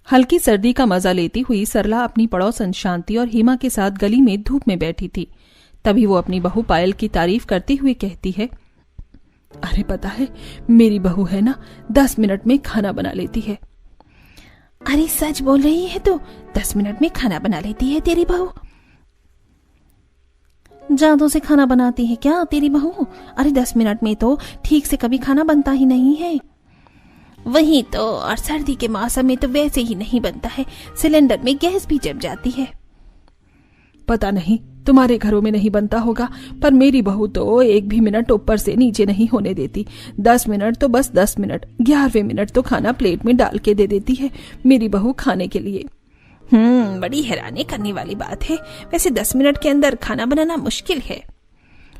हल्की सर्दी का मजा लेती हुई सरला अपनी पड़ोसन शांति और हेमा के साथ गली में धूप में बैठी थी। तभी वो अपनी बहू पायल की तारीफ करते हुए कहती है, अरे पता है मेरी बहू है ना 10 मिनट में खाना बना लेती है। अरे सच बोल रही है तो 10 मिनट में खाना बना लेती है तेरी बहू? जादू से खाना बनाती है क्या तेरी बहू? अरे 10 मिनट में तो ठीक से कभी खाना बनता ही नहीं है। वही तो, और सर्दी के मौसम में तो वैसे ही नहीं बनता है, सिलेंडर में गैस भी जम जाती है। पता नहीं तुम्हारे घरों में नहीं बनता होगा, पर मेरी बहू तो एक भी मिनट ऊपर से नीचे नहीं होने देती। 10 मिनट तो बस 10 मिनट, 11वें मिनट तो खाना प्लेट में डाल के दे देती है मेरी बहू खाने के लिए। बड़ी हैरानी करने वाली बात है। वैसे 10 मिनट के अंदर खाना बनाना मुश्किल है।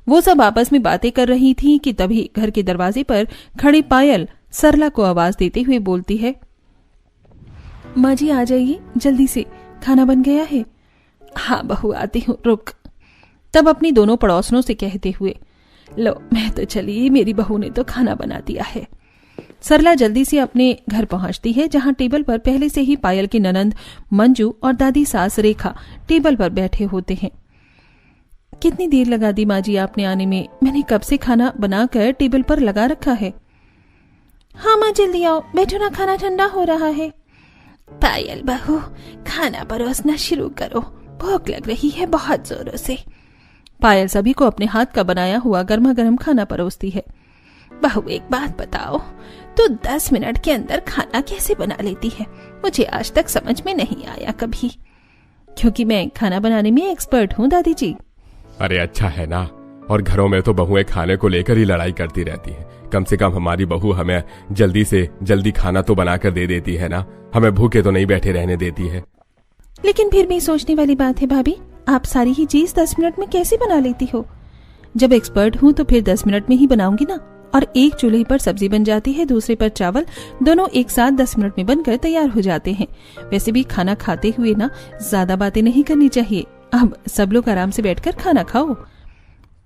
वो सब आपस में बातें कर रही थी कि तभी घर के दरवाजे पर खड़ी पायल सरला को आवाज देते हुए बोलती है, माँ जी आ जाइए जल्दी से, खाना बन गया है। हाँ बहू आती हूँ, रुक। तब अपनी दोनों पड़ोसनों से कहते हुए, लो मैं तो चली, मेरी बहू ने तो खाना बना दिया है। सरला जल्दी से अपने घर पहुंचती है, जहां टेबल पर पहले से ही पायल की ननंद मंजू और दादी सास रेखा टेबल पर बैठे होते हैं। कितनी देर लगा दी माँ जी आपने आने में? मैंने कब से खाना बनाकर टेबल पर लगा रखा है। हाँ माँ जल्दी आओ, बैठो ना, खाना ठंडा हो रहा है। पायल बहू खाना परोसना शुरू करो, भूख लग रही है बहुत जोरों से। पायल सभी को अपने हाथ का बनाया हुआ गर्मा गर्म खाना परोसती है। बहू एक बात बताओ, तू 10 मिनट के अंदर खाना कैसे बना लेती है? मुझे आज तक समझ में नहीं आया कभी। क्योंकि मैं खाना बनाने में एक्सपर्ट हूँ दादी जी। अरे अच्छा है ना, और घरों में तो बहुएं खाने को लेकर ही लड़ाई करती रहती हैं। कम से कम हमारी बहू हमें जल्दी से जल्दी खाना तो बनाकर दे देती है ना, हमें भूखे तो नहीं बैठे रहने देती है। लेकिन फिर भी सोचने वाली बात है भाभी, आप सारी ही चीज 10 मिनट में कैसे बना लेती हो? जब एक्सपर्ट हूँ तो फिर 10 मिनट में ही बनाऊंगी ना। और एक चूल्हे पर सब्जी बन जाती है, दूसरे पर चावल, दोनों एक साथ 10 मिनट में बनकर तैयार हो जाते हैं। वैसे भी खाना खाते हुए ना ज्यादा बातें नहीं करनी चाहिए। अब सब लोग आराम से बैठकर खाना खाओ।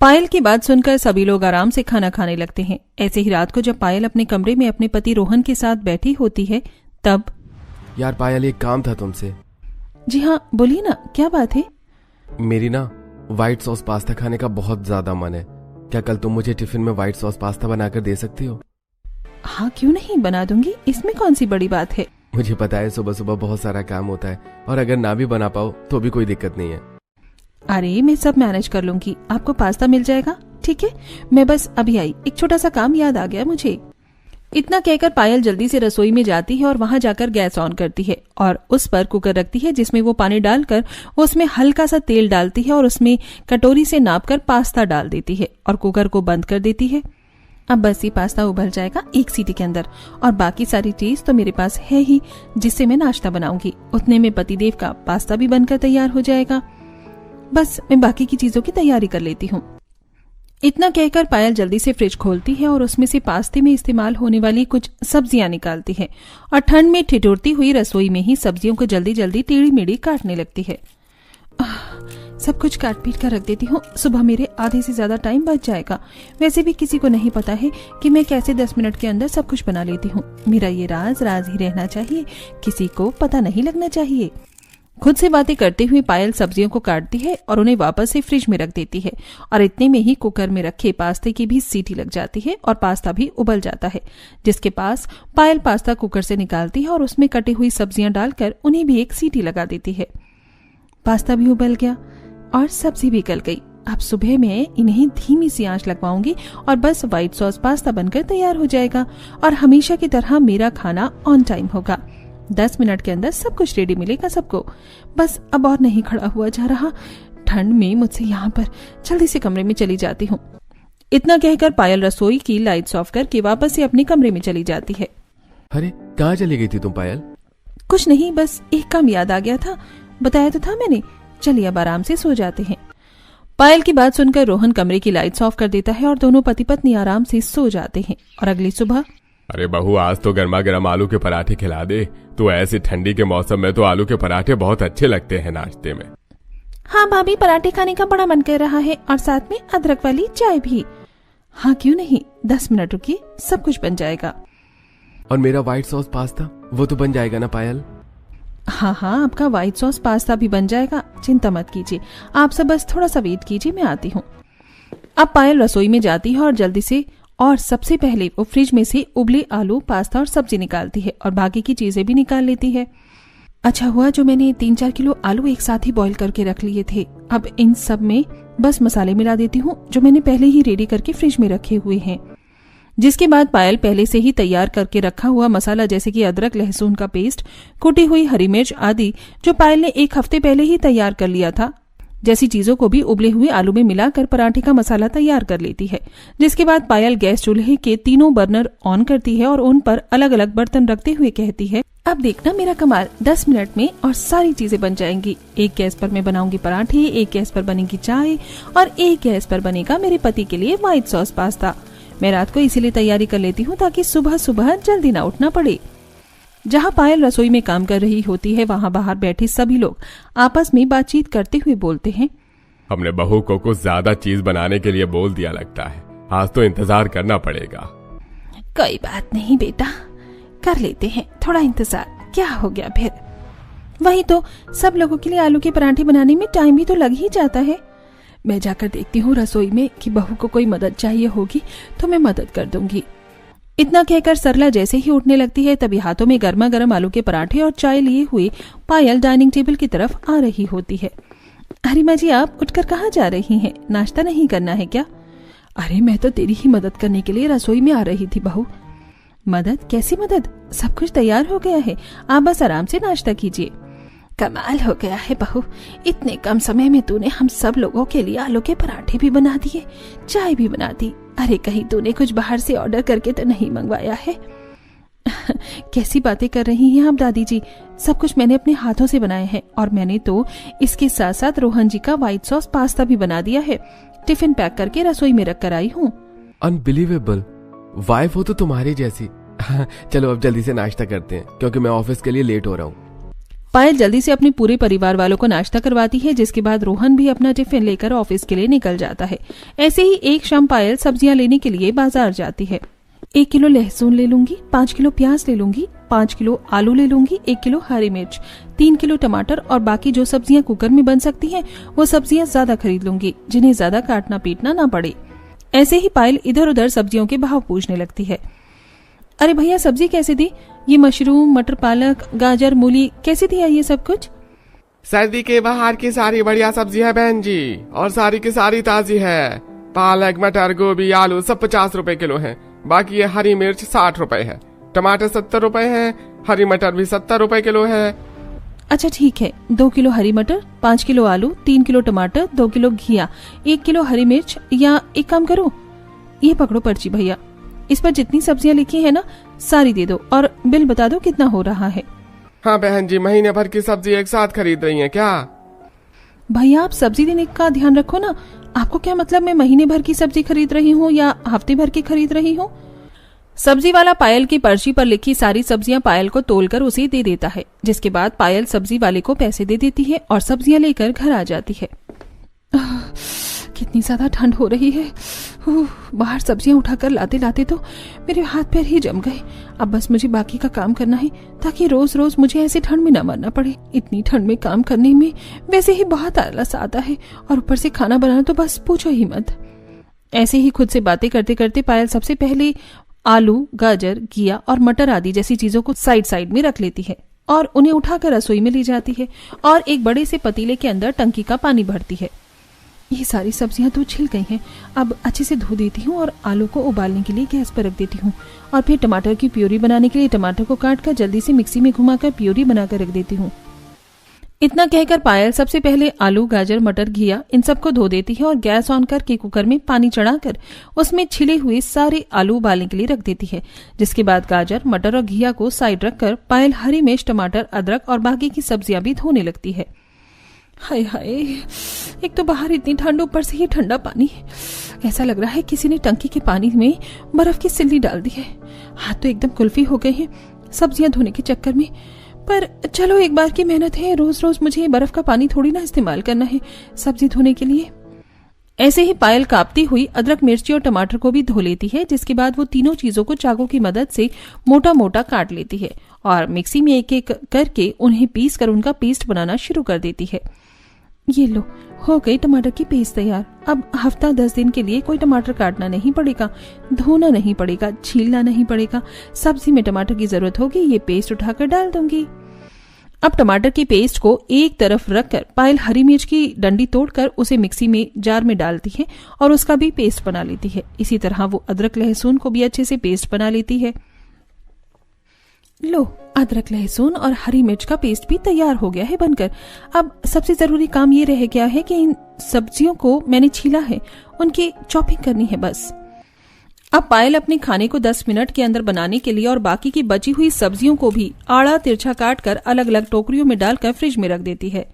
पायल की बात सुनकर सभी लोग आराम से खाना खाने लगते हैं। ऐसे ही रात को जब पायल अपने कमरे में अपने पति रोहन के साथ बैठी होती है तब, यार पायल एक काम था तुमसे। जी हाँ बोलिए ना, क्या बात है? मेरी ना व्हाइट सॉस पास्ता खाने का बहुत ज्यादा मन है। क्या कल तुम मुझे टिफिन में व्हाइट सॉस पास्ता बनाकर दे सकती हो? हाँ क्यों नहीं, बना दूंगी, इसमें कौन सी बड़ी बात है। मुझे पता है सुबह सुबह बहुत सारा काम होता है, और अगर ना भी बना पाओ तो भी कोई दिक्कत नहीं है। अरे मैं सब मैनेज कर लूंगी, आपको पास्ता मिल जाएगा। ठीक है, मैं बस अभी आई, एक छोटा सा काम याद आ गया मुझे। इतना कहकर पायल जल्दी से रसोई में जाती है और वहां जाकर गैस ऑन करती है और उस पर कुकर रखती है, जिसमें वो पानी डालकर उसमें हल्का सा तेल डालती है और उसमें कटोरी से नापकर पास्ता डाल देती है और कुकर को बंद कर देती है। अब बस ये पास्ता उबल जाएगा 1 सीटी के अंदर, और बाकी सारी चीज तो मेरे पास है ही, जिससे मैं नाश्ता बनाऊंगी। उतने में पतिदेव का पास्ता भी बनकर तैयार हो जाएगा। बस मैं बाकी की चीजों की तैयारी कर लेती हूँ। इतना कहकर पायल जल्दी से फ्रिज खोलती है और उसमें से पास्ते में इस्तेमाल होने वाली कुछ सब्जियां निकालती है और ठंड में ठिठुरती हुई रसोई में ही सब्जियों को जल्दी जल्दी टेढ़ी मेढ़ी काटने लगती है। सब कुछ काट पीट कर रख देती हूँ, सुबह मेरे आधे से ज्यादा टाइम बच जाएगा। वैसे भी किसी को नहीं पता है कि मैं कैसे 10 मिनट के अंदर सब कुछ बना लेती हूँ। मेरा ये राज राज ही रहना चाहिए, किसी को पता नहीं लगना चाहिए। खुद से बातें करते हुए पायल सब्जियों को काटती है और उन्हें वापस से फ्रिज में रख देती है और इतने में ही कुकर में रखे पास्ते की भी सीटी लग जाती है और पास्ता भी उबल जाता है, जिसके पास पायल पास्ता कुकर से निकालती है और उसमें कटी हुई सब्जियां डालकर उन्हें भी एक सीटी लगा देती है। पास्ता भी उबल गया और सब्जी भी गल गई। अब सुबह मैं इन्हें धीमी सी आंच लगवाऊंगी और बस व्हाइट सॉस पास्ता बनकर तैयार हो जाएगा और हमेशा की तरह मेरा खाना ऑन टाइम होगा। 10 मिनट के अंदर सब कुछ रेडी मिलेगा सबको। बस अब और नहीं खड़ा हुआ जा रहा, ठंड में मुझसे यहाँ पर जल्दी से कमरे में चली जाती हूँ। इतना कहकर पायल रसोई की लाइट्स ऑफ करके वापस से अपने कमरे में चली जाती है। अरे कहाँ चली गई थी तुम पायल? कुछ नहीं, बस एक काम याद आ गया था, बताया तो था मैंने। चलिए अब आराम से सो जाते हैं। पायल की बात सुनकर रोहन कमरे की लाइट्स ऑफ कर देता है और दोनों पति पत्नी आराम से सो जाते हैं। और अगली सुबह, अरे बहू आज तो गर्मा गर्म आलू के पराठे खिला दे। तो ऐसी ठंडी के मौसम में तो आलू के पराठे बहुत अच्छे लगते हैं नाश्ते में। हाँ भाभी, पराठे खाने का बड़ा मन कर रहा है और साथ में अदरक वाली चाय भी। हाँ क्यों नहीं, 10 मिनट रुकिए, सब कुछ बन जाएगा। और मेरा व्हाइट सॉस पास्ता वो तो बन जाएगा ना पायल? हाँ हाँ, आपका व्हाइट सॉस पास्ता भी बन जाएगा, चिंता मत कीजिए, आप सब बस थोड़ा सा वेट कीजिए, मैं आती हूँ। अब पायल रसोई में जाती है और जल्दी से और सबसे पहले वो फ्रिज में से उबले आलू, पास्ता और सब्जी निकालती है और बाकी की चीजें भी निकाल लेती है। अच्छा हुआ जो मैंने 3-4 किलो आलू एक साथ ही बॉईल करके रख लिए थे। अब इन सब में बस मसाले मिला देती हूँ जो मैंने पहले ही रेडी करके फ्रिज में रखे हुए हैं। जिसके बाद पायल पहले से ही तैयार करके रखा हुआ मसाला जैसे कि अदरक, लहसुन का पेस्ट, कुटी हुई हरी मिर्च आदि जो पायल ने 1 हफ्ते पहले ही तैयार कर लिया था, जैसी चीजों को भी उबले हुए आलू में मिलाकर पराठे का मसाला तैयार कर लेती है। जिसके बाद पायल गैस चूल्हे के तीनों बर्नर ऑन करती है और उन पर अलग अलग बर्तन रखते हुए कहती है, अब देखना मेरा कमाल, 10 मिनट में और सारी चीजें बन जाएंगी। एक गैस पर मैं बनाऊंगी पराठे, एक गैस पर बनेगी चाय और एक गैस पर बनेगा मेरे पति के लिए व्हाइट सॉस पास्ता। मैं रात को इसीलिए तैयारी कर लेती हूँ ताकि सुबह सुबह जल्दी ना उठना पड़े। जहाँ पायल रसोई में काम कर रही होती है वहाँ बाहर बैठे सभी लोग आपस में बातचीत करते हुए बोलते हैं, हमने बहू को कुछ ज्यादा चीज बनाने के लिए बोल दिया लगता है, आज तो इंतजार करना पड़ेगा। कोई बात नहीं बेटा, कर लेते हैं थोड़ा इंतजार, क्या हो गया फिर। वही तो, सब लोगों के लिए आलू के पराठे बनाने में टाइम भी तो लग ही जाता है। मैं जाकर देखती हूँ रसोई में कि बहू को कोई मदद चाहिए होगी तो मैं मदद कर दूंगी। इतना कहकर सरला जैसे ही उठने लगती है तभी हाथों में गर्मा गर्म आलू के पराठे और चाय लिए हुए पायल डाइनिंग टेबल की तरफ आ रही होती है। अरे माँ जी, आप उठकर कहाँ जा रही हैं? नाश्ता नहीं करना है क्या? अरे मैं तो तेरी ही मदद करने के लिए रसोई में आ रही थी बहू। मदद? कैसी मदद? सब कुछ तैयार हो गया है, आप बस आराम से नाश्ता कीजिए। कमाल हो गया है बहू, इतने कम समय में तूने हम सब लोगों के लिए आलू के पराठे भी बना दिए, चाय भी बना दी। अरे कहीं तूने कुछ बाहर से ऑर्डर करके तो नहीं मंगवाया है? कैसी बातें कर रही हैं आप दादी जी, सब कुछ मैंने अपने हाथों से बनाया है और मैंने तो इसके साथ साथ रोहन जी का व्हाइट सॉस पास्ता भी बना दिया है, टिफिन पैक करके रसोई में रख कर आई हूँ। अनबिलीवेबल, वाइफ हो तो तुम्हारी जैसी। चलो अब जल्दी से नाश्ता करते हैं क्योंकि मैं ऑफिस के लिए लेट हो रहा हूँ। पायल जल्दी से अपने पूरे परिवार वालों को नाश्ता करवाती है, जिसके बाद रोहन भी अपना टिफिन लेकर ऑफिस के लिए निकल जाता है। ऐसे ही एक शाम पायल सब्जियां लेने के लिए बाजार जाती है। 1 किलो लहसुन ले लूंगी, 5 किलो प्याज ले लूंगी, 5 किलो आलू ले लूंगी, 1 किलो हरी मिर्च, 3 किलो टमाटर और बाकी जो सब्जियां कुकर में बन सकती हैं वो सब्जियां ज्यादा खरीद लूंगी जिन्हें ज्यादा काटना पीटना ना पड़े। ऐसे ही पायल इधर उधर सब्जियों के भाव पूछने लगती है। अरे भैया, सब्जी कैसे दी? ये मशरूम, मटर पालक, गाजर, मूली कैसे दिया ये सब कुछ? सर्दी के बाहर की सारी बढ़िया सब्जी है बहन जी, और सारी की सारी ताजी है। पालक, मटर, गोभी, आलू सब 50 रुपए किलो है। बाकी ये हरी मिर्च 60 रुपए है, टमाटर 70 रुपए है, हरी मटर भी 70 रुपए किलो है। अच्छा ठीक है, 2 किलो हरी मटर, 5 किलो आलू, 3 किलो टमाटर, 2 किलो घिया, 1 किलो हरी मिर्च। या एक काम करो, ये पकड़ो पर्ची भैया, इस पर जितनी सब्जियां लिखी है ना सारी दे दो और बिल बता दो कितना हो रहा है। हाँ बहन जी, महीने भर की सब्जी एक साथ खरीद रही हैं क्या? भैया आप सब्जी देने का ध्यान रखो ना, आपको क्या मतलब मैं महीने भर की सब्जी खरीद रही हूँ या हफ्ते भर की खरीद रही हूँ? सब्जी वाला पायल की पर्ची पर लिखी सारी सब्जियां पायल को तोलकर उसे दे देता है, जिसके बाद पायल सब्जी वाले को पैसे दे देती है और सब्जियां लेकर घर आ जाती है। कितनी ज्यादा ठंड हो रही है, बाहर सब्जियां उठाकर लाते लाते तो मेरे हाथ पैर ही जम गए। अब बस मुझे बाकी का काम करना है ताकि रोज रोज मुझे ऐसी ठंड में न मरना पड़े। इतनी ठंड में काम करने में वैसे ही बहुत आलस आता है और ऊपर से खाना बनाना तो बस पूछो ही मत। ऐसे ही खुद से बातें करते करते पायल सबसे पहले आलू, गाजर, घिया और मटर आदि जैसी चीजों को साइड साइड में रख लेती है और उन्हें उठाकर रसोई में ले जाती है और एक बड़े से पतीले के अंदर टंकी का पानी भरती है। ये सारी सब्जियां तो छिल गई हैं, अब अच्छे से धो देती हूँ और आलू को उबालने के लिए गैस पर रख देती हूँ और फिर टमाटर की प्यूरी बनाने के लिए टमाटर को काटकर जल्दी से मिक्सी में घुमाकर प्यूरी बनाकर रख देती हूँ। इतना कहकर पायल सबसे पहले आलू, गाजर, मटर, घिया इन सबको धो देती है और गैस ऑन करके कुकर में पानी चढ़ाकर उसमें छिले हुए सारे आलू उबालने के लिए रख देती है। जिसके बाद गाजर, मटर और घिया को साइड रखकर पायल हरी मिर्च, टमाटर, अदरक और बाकी की सब्जियां भी धोने लगती है। हाय हाय, एक तो बाहर इतनी ठंड, ऊपर से ये ठंडा पानी। ऐसा लग रहा है किसी ने टंकी के पानी में बर्फ की सिल्ली डाल दी है। हाथ तो एकदम कुल्फी हो गए हैं सब्जियां धोने के चक्कर में। पर चलो, एक बार की मेहनत है, रोज रोज मुझे बर्फ का पानी थोड़ी ना इस्तेमाल करना है सब्जी धोने के लिए। ऐसे ही पायल कापती हुई अदरक, मिर्ची और टमाटर को भी धो लेती है, जिसके बाद वो तीनों चीजों को चाकू की मदद से मोटा मोटा काट लेती है और मिक्सी में एक एक करके उन्हें पीस कर उनका पेस्ट बनाना शुरू कर देती है। ये लो, हो गई टमाटर की पेस्ट तैयार। अब हफ्ता 10 दिन के लिए कोई टमाटर काटना नहीं पड़ेगा, धोना नहीं पड़ेगा, छीलना नहीं पड़ेगा। सब्जी में टमाटर की जरूरत होगी, ये पेस्ट उठाकर डाल दूंगी। अब टमाटर की पेस्ट को एक तरफ रखकर पायल हरी मिर्च की डंडी तोड़कर उसे मिक्सी में जार में डालती है और उसका भी पेस्ट बना लेती है। इसी तरह वो अदरक लहसुन को भी अच्छे से पेस्ट बना लेती है। लो, अदरक लहसुन और हरी मिर्च का पेस्ट भी तैयार हो गया है बनकर। अब सबसे जरूरी काम ये रह गया है कि इन सब्जियों को मैंने छीला है, उनकी चॉपिंग करनी है बस। अब पायल अपने खाने को 10 मिनट के अंदर बनाने के लिए और बाकी की बची हुई सब्जियों को भी आड़ा तिरछा काट कर अलग अलग टोकरियों में डालकर फ्रिज में रख देती है।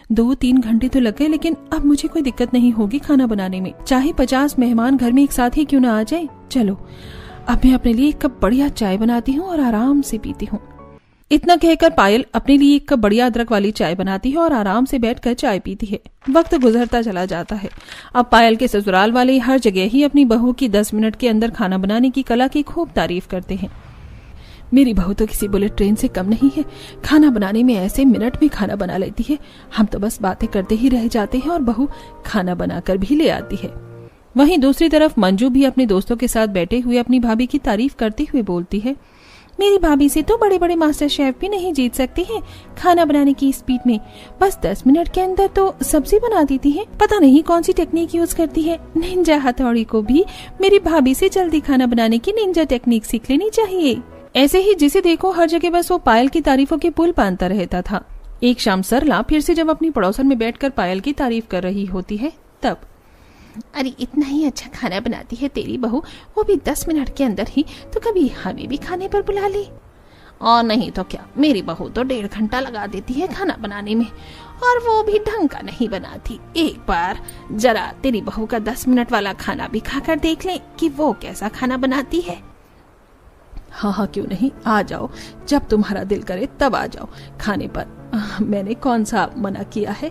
2-3 घंटे तो लग गए, लेकिन अब मुझे कोई दिक्कत नहीं होगी खाना बनाने में, चाहे 50 मेहमान घर में एक साथ ही क्यों ना आ जाए। चलो, अब मैं अपने लिए एक कप बढ़िया चाय बनाती हूँ और आराम से पीती हूँ। इतना कहकर पायल अपने लिए एक कप बढ़िया अदरक वाली चाय बनाती है और आराम से बैठकर चाय पीती है। वक्त गुजरता चला जाता है। अब पायल के ससुराल वाले हर जगह ही अपनी बहू की 10 मिनट के अंदर खाना बनाने की कला की खूब तारीफ करते हैं। मेरी बहू तो किसी बुलेट ट्रेन से कम नहीं है, खाना बनाने में ऐसे मिनट में खाना बना लेती है। हम तो बस बातें करते ही रह जाते हैं और बहू खाना बनाकर भी ले आती है। वहीं दूसरी तरफ मंजू भी अपने दोस्तों के साथ बैठे हुए अपनी भाभी की तारीफ करते हुए बोलती है, मेरी भाभी से तो बड़े बड़े मास्टर शेफ भी नहीं जीत सकती हैं खाना बनाने की स्पीड में। बस 10 मिनट के अंदर तो सब्जी बना देती है। पता नहीं कौन सी टेक्निक यूज करती है। निंजा हथौड़ी को भी मेरी भाभी से जल्दी खाना बनाने की निंजा टेक्निक सीख लेनी चाहिए। ऐसे ही जिसे देखो हर जगह बस वो पायल की तारीफों के पुल बांधता रहता था। एक शाम सरला फिर से जब अपनी पड़ोसन में बैठकर पायल की तारीफ कर रही होती है तब, अरे इतना ही अच्छा खाना बनाती है तेरी बहू, वो भी 10 मिनट के अंदर ही, तो कभी हमें भी खाने पर बुला ले। और नहीं तो क्या, मेरी बहू तो 1.5 घंटा लगा देती है खाना बनाने में, और वो भी ढंग का नहीं बनाती। एक बार जरा तेरी बहू का 10 मिनट वाला खाना भी खाकर देख ले कि वो कैसा खाना बनाती है। हाँ हाँ, क्यों नहीं, आ जाओ, जब तुम्हारा दिल करे तब आ जाओ खाने पर। मैंने कौन सा मना किया है।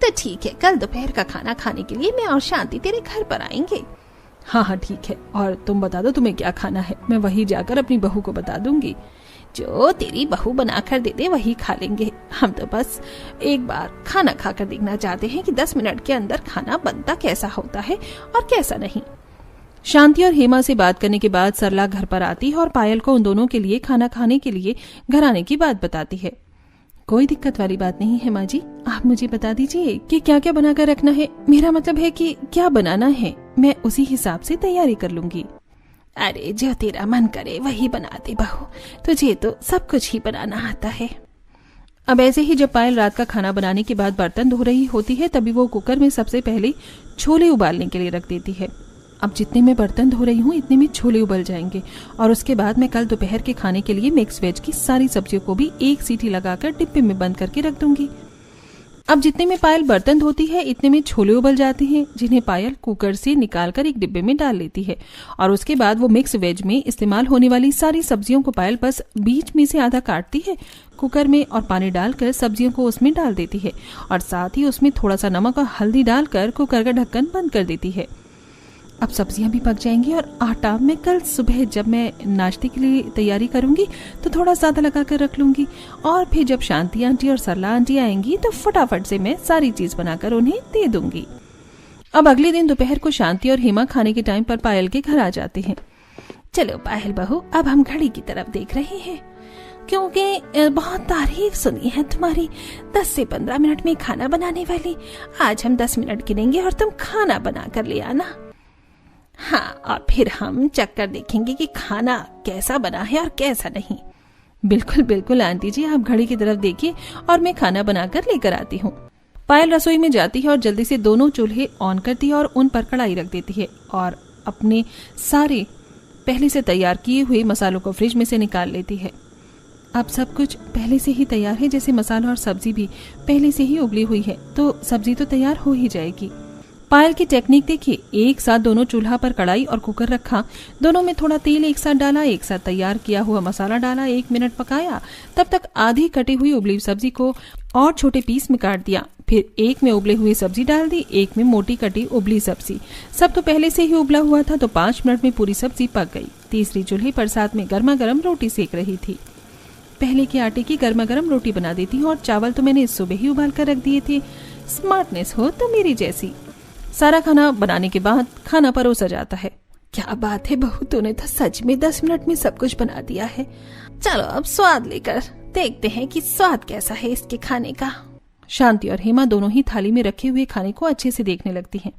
तो ठीक है, कल दोपहर का खाना खाने के लिए मैं और शांति तेरे घर पर आएंगे। हाँ हाँ ठीक है, और तुम बता दो तुम्हें क्या खाना है, मैं वही जाकर अपनी बहू को बता दूंगी। जो तेरी बहू बनाकर दे दे वही खा लेंगे। हम तो बस एक बार खाना खाकर देखना चाहते हैं कि 10 मिनट के अंदर खाना बनता कैसा होता है और कैसा नहीं। शांति और हेमा से बात करने के बाद सरला घर पर आती है और पायल को उन दोनों के लिए खाना खाने के लिए घर आने की बात बताती है। कोई दिक्कत वाली बात नहीं है माँ जी, आप मुझे बता दीजिए कि क्या क्या बनाकर रखना है। मेरा मतलब है कि क्या बनाना है, मैं उसी हिसाब से तैयारी कर लूंगी। अरे जो तेरा मन करे वही बना दे बहू, तुझे तो सब कुछ ही बनाना आता है। अब ऐसे ही जब पायल रात का खाना बनाने के बाद बर्तन धो रही होती है तभी वो कुकर में सबसे पहले छोले उबालने के लिए रख देती है। अब जितने मैं बर्तन धो रही हूँ इतने में छोले उबल जाएंगे और उसके बाद मैं कल दोपहर के खाने के लिए मिक्स वेज की सारी सब्जियों को भी एक सीटी लगाकर डिब्बे में बंद करके रख दूंगी। अब जितने में पायल बर्तन धोती है इतने में छोले उबल जाते हैं, जिन्हें पायल कुकर से निकालकर एक डिब्बे में डाल लेती है और उसके बाद वो मिक्स वेज में इस्तेमाल होने वाली सारी सब्जियों को पायल बस बीच में से आधा काटती है, कुकर में और पानी डालकर सब्जियों को उसमें डाल देती है और साथ ही उसमें थोड़ा सा नमक और हल्दी डालकर कुकर का ढक्कन बंद कर देती है। अब सब्जियां भी पक जाएंगी और आटा मैं कल सुबह जब मैं नाश्ते के लिए तैयारी करूंगी तो थोड़ा ज्यादा लगा कर रख लूंगी और फिर जब शांति आंटी और सरला आंटी आएंगी तो फटाफट से मैं सारी चीज बनाकर उन्हें दे दूंगी। अब अगले दिन दोपहर को शांति और हेमा खाने के टाइम पर पायल के घर आ जाते हैं। चलो पायल बहू, अब हम घड़ी की तरफ देख रहे हैं क्योंकि बहुत तारीफ सुनी है तुम्हारी 10 से 15 मिनट में खाना बनाने वाली। आज हम 10 मिनट गिनेंगे और तुम खाना बना कर ले आना। हाँ, और फिर हम चक्कर देखेंगे कि खाना कैसा बना है और कैसा नहीं। बिल्कुल बिल्कुल आंटी जी, आप घड़ी की तरफ देखिए और मैं खाना बनाकर लेकर आती हूँ। पायल रसोई में जाती है और जल्दी से दोनों चूल्हे ऑन करती है और उन पर कढ़ाई रख देती है और अपने सारे पहले से तैयार किए हुए मसालों को फ्रिज में से निकाल लेती है। अब सब कुछ पहले से ही तैयार है, जैसे मसाला और सब्जी भी पहले से ही उबली हुई है तो सब्जी तो तैयार हो ही जाएगी। पायल की टेक्निक देखिए, एक साथ दोनों चूल्हा पर कढ़ाई और कुकर रखा, दोनों में थोड़ा तेल एक साथ डाला, एक साथ तैयार किया हुआ मसाला डाला, 1 मिनट पकाया, तब तक आधी कटी हुई उबली सब्जी को और छोटे पीस में काट दिया, फिर एक में उबले हुई सब्जी डाल दी, एक में मोटी कटी उबली सब्जी। सब तो पहले से ही उबला हुआ था, तो 5 मिनट में पूरी सब्जी पक गई। तीसरी चूल्हे पर साथ में गर्मा गर्म रोटी सेक रही थी। पहले के आटे की गर्मा गर्म रोटी बना देती हूँ और चावल तो मैंने सुबह ही उबाल कर रख दिए थे। स्मार्टनेस हो तो मेरी जैसी। सारा खाना बनाने के बाद खाना परोसा जाता है। क्या बात है बहू, तूने तो सच में 10 मिनट में सब कुछ बना दिया है। चलो अब स्वाद लेकर देखते हैं कि स्वाद कैसा है इसके खाने का। शांति और हेमा दोनों ही थाली में रखे हुए खाने को अच्छे से देखने लगती हैं।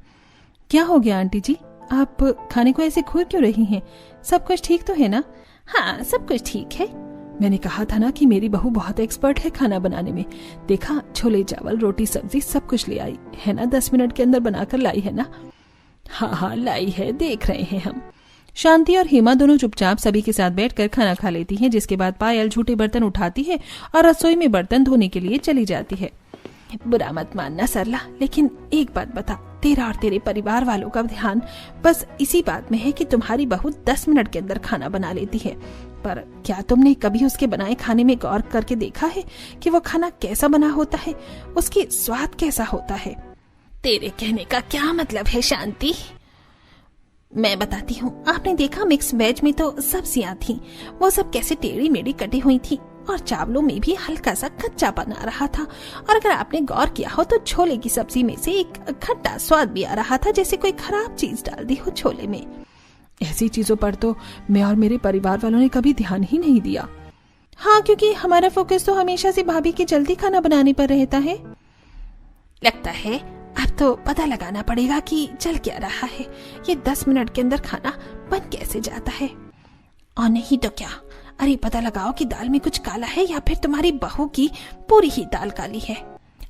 क्या हो गया आंटी जी, आप खाने को ऐसे घूर क्यों रही हैं? सब कुछ ठीक तो है ना? हाँ, सब कुछ ठीक है। मैंने कहा था ना कि मेरी बहू बहुत एक्सपर्ट है खाना बनाने में। देखा, छोले चावल रोटी सब्जी सब कुछ ले आई है ना, 10 मिनट के अंदर बनाकर लाई है ना? हाँ लाई है, देख रहे हैं हम। शांति और हेमा दोनों चुपचाप सभी के साथ बैठकर खाना खा लेती हैं, जिसके बाद पायल झूठे बर्तन उठाती है और रसोई में बर्तन धोने के लिए चली जाती है। बुरा मत मानना सरला, लेकिन एक बात बता, तेरा और तेरे परिवार वालों का ध्यान बस इसी बात में है कि तुम्हारी बहू 10 मिनट के अंदर खाना बना लेती है, पर क्या तुमने कभी उसके बनाए खाने में गौर करके देखा है कि वो खाना कैसा बना होता है, उसकी स्वाद कैसा होता है? तेरे कहने का क्या मतलब है शांति? मैं बताती हूँ। आपने देखा मिक्स वेज में तो सब्जियां थी, वो सब कैसे टेढ़ी मेढ़ी कटी हुई थी और चावलों में भी हल्का सा कच्चापन आ रहा था, और अगर आपने गौर किया हो तो छोले की सब्जी में से एक खट्टा स्वाद भी आ रहा था, जैसे कोई खराब चीज डाल दी हो छोले में। ऐसी चीजों पर तो मैं और मेरे परिवार वालों ने कभी ध्यान ही नहीं दिया। हाँ, क्योंकि हमारा फोकस तो हमेशा से भाभी की जल्दी खाना बनाने पर रहता है। लगता है अब तो पता लगाना पड़ेगा कि चल क्या रहा है, ये 10 मिनट के अंदर खाना बन कैसे जाता है। और नहीं तो क्या, अरे पता लगाओ कि दाल में कुछ काला है या फिर तुम्हारी बहू की पूरी ही दाल काली है।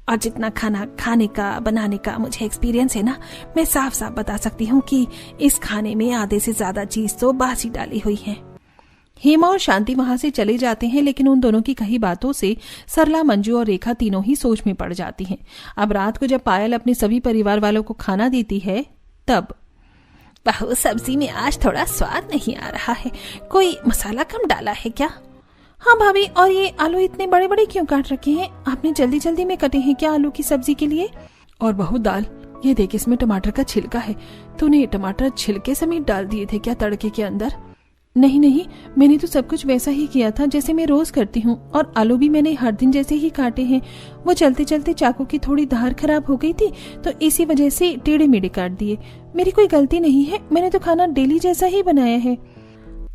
और जितना खाना खाने का बनाने का मुझे एक्सपीरियंस है ना, मैं साफ साफ बता सकती हूँ कि इस खाने में आधे से ज्यादा चीज तो बासी डाली हुई है। हेमा और शांति वहां से चले जाते हैं, लेकिन उन दोनों की कही बातों से सरला, मंजू और रेखा तीनों ही सोच में पड़ जाती हैं। अब रात को जब पायल अपने सभी परिवार वालों को खाना देती है, तब बहू सब्जी में आज थोड़ा स्वाद नहीं आ रहा है, कोई मसाला कम डाला है क्या? हाँ भाभी, और ये आलू इतने बड़े बड़े क्यों काट रखे हैं? आपने जल्दी जल्दी में कटे हैं क्या आलू की सब्जी के लिए? और बहू दाल, ये देख इसमें टमाटर का छिलका है, तूने टमाटर छिलके समेत डाल दिए थे क्या तड़के के अंदर? नहीं नहीं, मैंने तो सब कुछ वैसा ही किया था जैसे मैं रोज करती हूँ, और आलू भी मैंने हर दिन जैसे ही काटे हैं। वो चलते चलते चाकू की थोड़ी धार खराब हो गई थी, तो इसी वजह से टेढ़े मेढ़े काट दिए। मेरी कोई गलती नहीं है, मैंने तो खाना डेली जैसा ही बनाया है।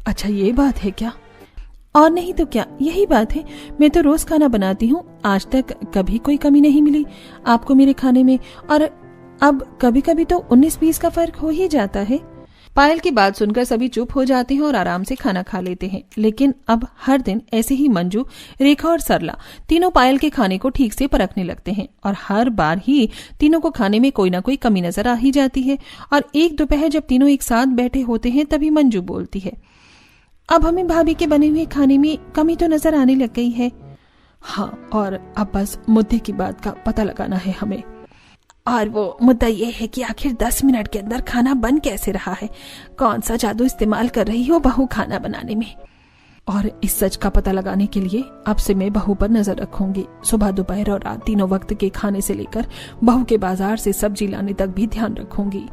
अच्छा ये बात है क्या? और नहीं तो क्या, यही बात है। मैं तो रोज खाना बनाती हूँ, आज तक कभी कोई कमी नहीं मिली आपको मेरे खाने में, और अब कभी कभी तो 19-20 का फर्क हो ही जाता है। पायल की बात सुनकर सभी चुप हो जाते हैं और आराम से खाना खा लेते हैं। लेकिन अब हर दिन ऐसे ही मंजू, रेखा और सरला तीनों पायल के खाने को ठीक से परखने लगते हैं, और हर बार ही तीनों को खाने में कोई ना कोई कमी नजर आ ही जाती है। और एक दोपहर जब तीनों एक साथ बैठे होते हैं, तभी मंजू बोलती है, अब हमें भाभी के बने हुए खाने में कमी तो नजर आने लग गई है। हाँ, और अब बस मुद्दे की बात का पता लगाना है हमें। और वो मुद्दा ये है कि आखिर 10 मिनट के अंदर खाना बन कैसे रहा है? कौन सा जादू इस्तेमाल कर रही हो बहू खाना बनाने में? और इस सच का पता लगाने के लिए अब से मैं बहू पर नजर रखूंगी। सुबह, दोपहर और रात तीनों वक्त के खाने से लेकर बहू के बाजार से सब्जी लाने तक भी ध्यान रखूंगी।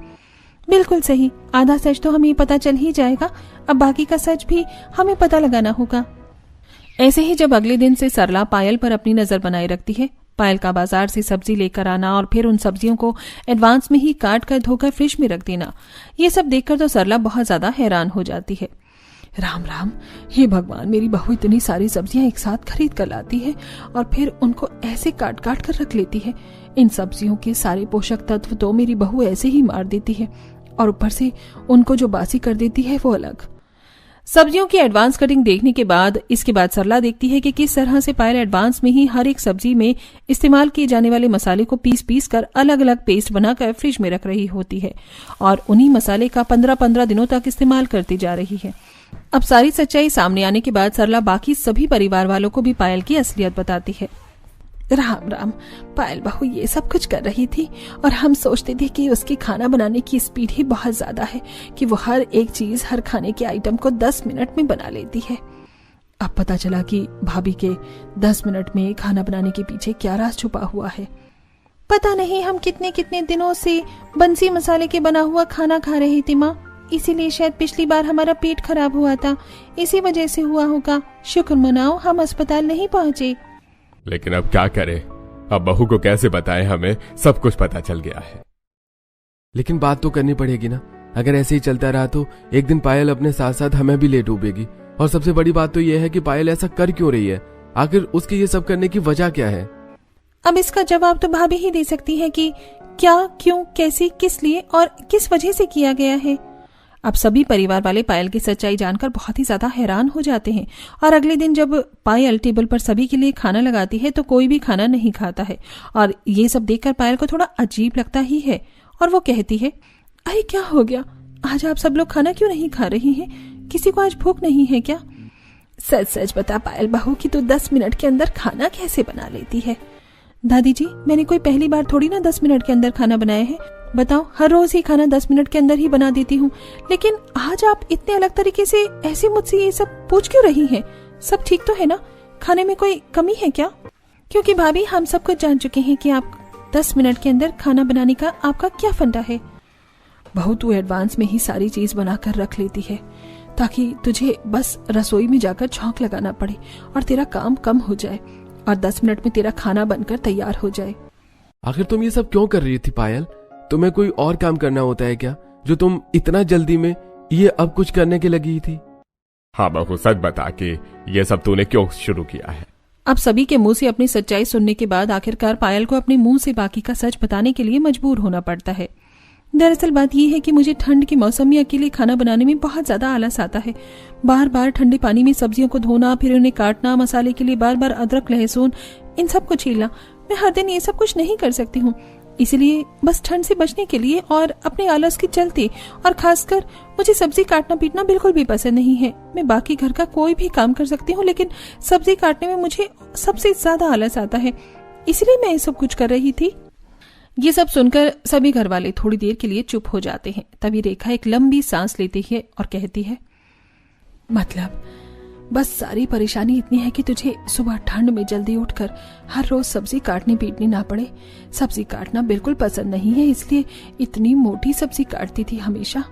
बिल्कुल सही, आधा सच तो हमें पता चल ही जाएगा, अब बाकी का सच भी हमें पता लगाना होगा। ऐसे ही जब अगले दिन से सरला पायल पर अपनी नजर बनाए रखती है, पायल का बाजार से सब्जी लेकर आना और फिर उन सब्जियों को एडवांस में ही काट कर धोकर फ्रिज में रख देना, ये सब देखकर तो सरला बहुत ज्यादा हैरान हो जाती है। राम राम, हे भगवान, मेरी बहू इतनी सारी सब्जियां एक साथ खरीद कर लाती है और फिर उनको ऐसे काट काट कर रख लेती है। इन सब्जियों के सारे पोषक तत्व तो मेरी बहू ऐसे ही मार देती है, और ऊपर से उनको जो बासी कर देती है वो अलग। सब्जियों की एडवांस कटिंग देखने के बाद इसके बाद सरला देखती है कि किस तरह से पायल एडवांस में ही हर एक सब्जी में इस्तेमाल किए जाने वाले मसाले को पीस पीस कर अलग अलग पेस्ट बनाकर फ्रिज में रख रही होती है, और उन्हीं मसाले का 15-15 दिनों तक इस्तेमाल करती जा रही है। अब सारी सच्चाई सामने आने के बाद सरला बाकी सभी परिवार वालों को भी पायल की असलियत बताती है। राम राम। पायल बहू ये सब कुछ कर रही थी और हम सोचते थे कि उसकी खाना बनाने की स्पीड ही बहुत ज्यादा है कि वो हर एक चीज, हर खाने के आइटम को 10 मिनट में बना लेती है। अब पता चला कि भाभी के 10 मिनट में खाना बनाने के पीछे क्या राज छुपा हुआ है। पता नहीं हम कितने कितने दिनों से बंसी मसाले के बना हुआ खाना खा रहे थे माँ, इसीलिए शायद पिछली बार हमारा पेट खराब हुआ था, इसी वजह से हुआ होगा। शुक्र मनाओ हम अस्पताल नहीं पहुँचे। लेकिन अब क्या करें, अब बहू को कैसे बताएं, हमें सब कुछ पता चल गया है। लेकिन बात तो करनी पड़ेगी ना, अगर ऐसे ही चलता रहा तो एक दिन पायल अपने साथ साथ हमें भी ले डूबेगी। और सबसे बड़ी बात तो यह है कि पायल ऐसा कर क्यों रही है, आखिर उसके ये सब करने की वजह क्या है। अब इसका जवाब तो भाभी ही दे सकती है कि क्या, क्यों, कैसे, किस लिए और किस वजह से किया गया है। अब सभी परिवार वाले पायल की सच्चाई जानकर बहुत ही ज्यादा हैरान हो जाते हैं और अगले दिन जब पायल टेबल पर सभी के लिए खाना लगाती है तो कोई भी खाना नहीं खाता है। और ये सब देखकर पायल को थोड़ा अजीब लगता ही है और वो कहती है, अरे क्या हो गया, आज आप सब लोग खाना क्यों नहीं खा रही हैं? किसी को आज भूख नहीं है क्या? सच सच बता पायल बहू कि तू 10 मिनट के अंदर खाना कैसे बना लेती है? दादी जी, मैंने कोई पहली बार थोड़ी ना 10 मिनट के अंदर खाना बनाया है। बताओ, हर रोज ही खाना 10 मिनट के अंदर ही बना देती हूँ, लेकिन आज आप इतने अलग तरीके से ऐसे मुझसे ये सब पूछ क्यों रही हैं? सब ठीक तो है ना? खाने में कोई कमी है क्या? क्योंकि भाभी हम सब कुछ जान चुके हैं कि आप 10 मिनट के अंदर खाना बनाने का आपका क्या फंडा है। बहू तू एडवांस में ही सारी चीज बनाकर रख लेती है ताकि तुझे बस रसोई में जाकर छौंक लगाना पड़े और तेरा काम कम हो जाए और 10 मिनट में तेरा खाना बनकर तैयार हो जाए। आखिर तुम ये सब क्यों कर रही थी पायल? तुम्हें कोई और काम करना होता है क्या, जो तुम इतना जल्दी में ये अब कुछ करने के लगी थी? हाँ बहू, सच बता के ये सब तूने क्यों शुरू किया है? अब सभी के मुंह से अपनी सच्चाई सुनने के बाद आखिरकार पायल को अपने मुंह से बाकी का सच बताने के लिए मजबूर होना पड़ता है। दरअसल बात यह है कि मुझे ठंड के मौसम में अकेले खाना बनाने में बहुत ज्यादा आलस आता है। बार बार ठंडे पानी में सब्जियों को धोना, फिर उन्हें काटना, मसाले के लिए बार बार अदरक लहसुन इन सब को छीलना, मैं हर दिन ये सब कुछ नहीं कर सकती हूँ। इसलिए बस ठंड से बचने के लिए और अपने आलस के चलते, और खासकर मुझे सब्जी काटना पीटना बिल्कुल भी पसंद नहीं है। मैं बाकी घर का कोई भी काम कर सकती हूँ, लेकिन सब्जी काटने में मुझे सबसे ज्यादा आलस आता है, इसलिए मैं ये सब कुछ कर रही थी। ये सब सुनकर सभी घर वाले थोड़ी देर के लिए चुप हो जाते हैं। तभी रेखा एक लंबी सांस लेती है और कहती है, मतलब बस सारी परेशानी इतनी है कि तुझे सुबह ठंड में जल्दी उठकर हर रोज सब्जी काटनी पीटनी ना पड़े। सब्जी काटना बिल्कुल पसंद नहीं है, इसलिए इतनी मोटी सब्जी काटती थी हमेशा।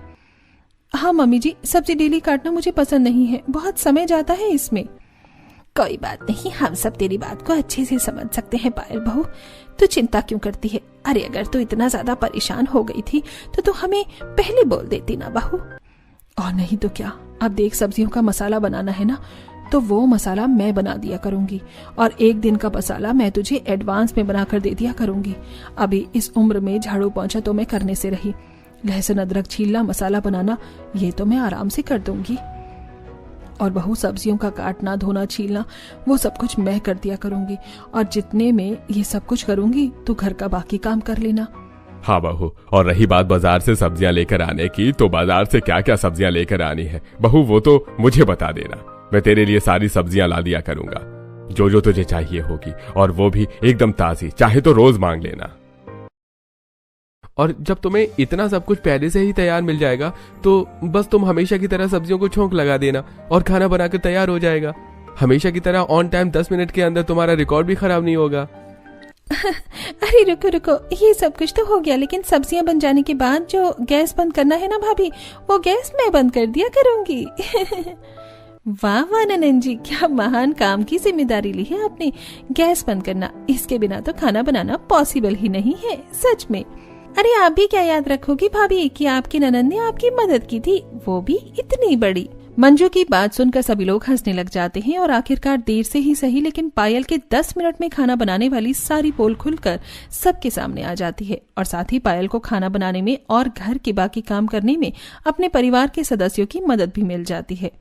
हाँ मम्मी जी, सब्जी डेली काटना मुझे पसंद नहीं है, बहुत समय जाता है इसमें। कोई बात नहीं, हम सब तेरी बात को अच्छे से समझ सकते हैं पायल बहू, तू चिंता क्यों करती है? अरे अगर तू इतना ज्यादा परेशान हो गई थी तो तू हमें पहले बोल देती ना बहू। और नहीं तो क्या, अब देख सब्जियों का मसाला बनाना है ना, तो वो मसाला मैं बना दिया करूंगी और एक दिन का मसाला मैं तुझे एडवांस में बनाकर दे दिया करूंगी। अभी इस उम्र में झाड़ू पोंछा तो मैं करने से रही, लहसुन अदरक छीलना, मसाला बनाना ये तो मैं आराम से कर दूंगी। और बहू सब्जियों का काटना, धोना, छीलना वो सब कुछ मैं कर दिया करूंगी, और जितने में ये सब कुछ करूंगी तो घर का बाकी काम कर लेना। हाँ बहू, और रही बात बाजार से सब्जियां लेकर आने की, तो बाजार से क्या क्या सब्जियां लेकर आनी है बहू वो तो मुझे बता देना, मैं तेरे लिए सारी सब्जियां ला दिया करूंगा, जो जो तुझे चाहिए होगी, और वो भी एकदम ताजी, चाहे तो रोज मांग लेना। और जब तुम्हें इतना सब कुछ पहले से ही तैयार मिल जाएगा तो बस तुम हमेशा की तरह सब्जियों को छौंक लगा देना और खाना बनाकर तैयार हो जाएगा। हमेशा की तरह ऑन टाइम 10 मिनट के अंदर तुम्हारा रिकॉर्ड भी खराब नहीं होगा। अरे रुको रुको, ये सब कुछ तो हो गया, लेकिन सब्जियां बन जाने के बाद जो गैस बंद करना है ना भाभी, वो गैस मैं बंद कर दिया करूंगी। वाह वाह ननन जी, क्या महान काम की जिम्मेदारी ली है आपने, गैस बंद करना। इसके बिना तो खाना बनाना पॉसिबल ही नहीं है, सच में। अरे आप भी क्या याद रखोगी भाभी कि आपकी ननन ने आपकी मदद की थी, वो भी इतनी बड़ी। मंजू की बात सुनकर सभी लोग हंसने लग जाते हैं और आखिरकार देर से ही सही, लेकिन पायल के 10 मिनट में खाना बनाने वाली सारी पोल खुलकर सबके सामने आ जाती है, और साथ ही पायल को खाना बनाने में और घर के बाकी काम करने में अपने परिवार के सदस्यों की मदद भी मिल जाती है।